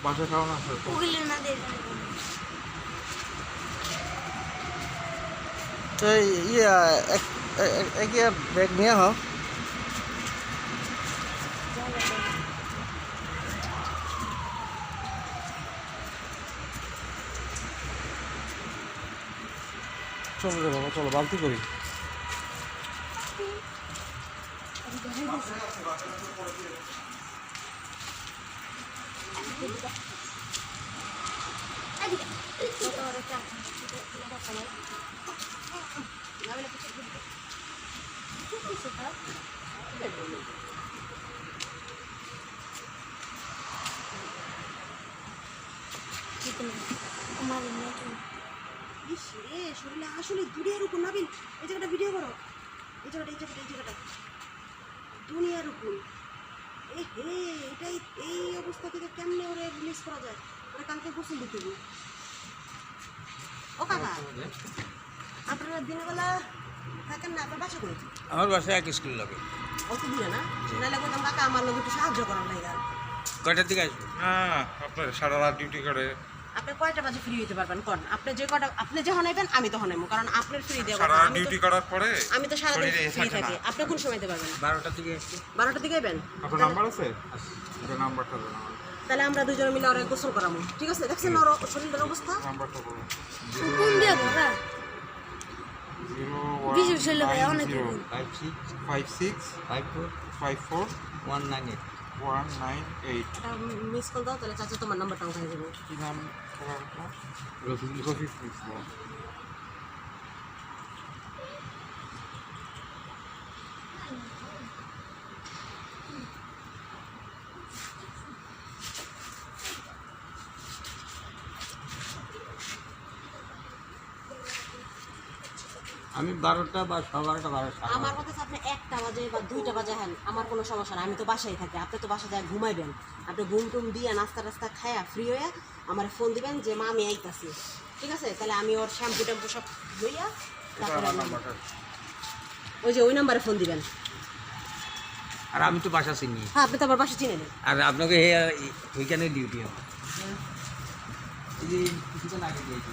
বাসা খাওয়ানো আছে ওগুলো না দে তো ইয়ে এক ব্যাগ নিয়ে হ চলো রে বাবা চলো বালতি করি শরীরে আসলে দুনিয়ার উপর নাবিল এই জায়গাটা ভিডিও করো এই জায়গাটা দুনিয়ার উপর এ হে এটাই এই অবস্থা থেকে কেমনে ওরে রিলিজ করা যায় ওরা কালকে গোসল দিতে হবে ও কাকা আপনারা দিনের বেলা থাকেন না আপনার বাসা করে আমার বাসায় 1 স্কুল লাগে অত দূরে না নাহলে বলতাম কাকা আমার লোক একটু সাহায্য করার লাগে কয়টার দিকে আসবে আপনার সারা রাত ডিউটি করে আপনি কয়টা বাজে ফ্রি হইতে পারবেন কোন আপনি যে কটা আপনি যখন আইবেন আমি তখন আইবো কারণ আপনার ফ্রি দেওয়া সারা রাত ডিউটি করার পরে আমি তো সারা দিন ফ্রি থাকি আপনি কোন সময় দিতে পারবেন 12টার দিকে আসবে 12টার দিকে আইবেন আপনার নাম্বার আছে আপনার নাম্বারটা দেন আমার তাহলে আমরা দুজনে মিলে ওরা গোসল করাবো ঠিক আছে দেখছেন ওর শরীরের অবস্থা নাম্বারটা বলুন কোন দিয়ে ধরা 01 বিজু ছেলে ভাই অনেক 56 54 54 198 198 এটা মিস কল দাও তাহলে চাচা তোমার নাম্বারটা উঠাই দেবো কি নাম রফিকুল ইসলাম আমি 12টা বা 12টা 12টা আমার কথা হচ্ছে আপনি 1টা বাজে বা 2টা বাজে হ্যাঁ আমার কোনো সমস্যা না আমি তো বাসায় থাকি আপনি তো বাসায় যায় ঘুমাইবেন আপনি ঘুম টুম দিয়ে নাস্তা টাস্তা খায়া ফ্রি হয়ে আমার ফোন দিবেন যে মা আমি আইতাছি ঠিক আছে তাহলে আমি ওর শ্যাম্পু ট্যাম্পু সব লইয়া তারপরে ওই যে ওই নাম্বারে ফোন দিবেন আর আমি তো বাসা চিনি হ্যাঁ আপনি তো আমার বাসা চিনে নেন আর আপনাকে ওইখানে ডিউটি হবে এই যে কিছুক্ষণ আগে দিয়েছি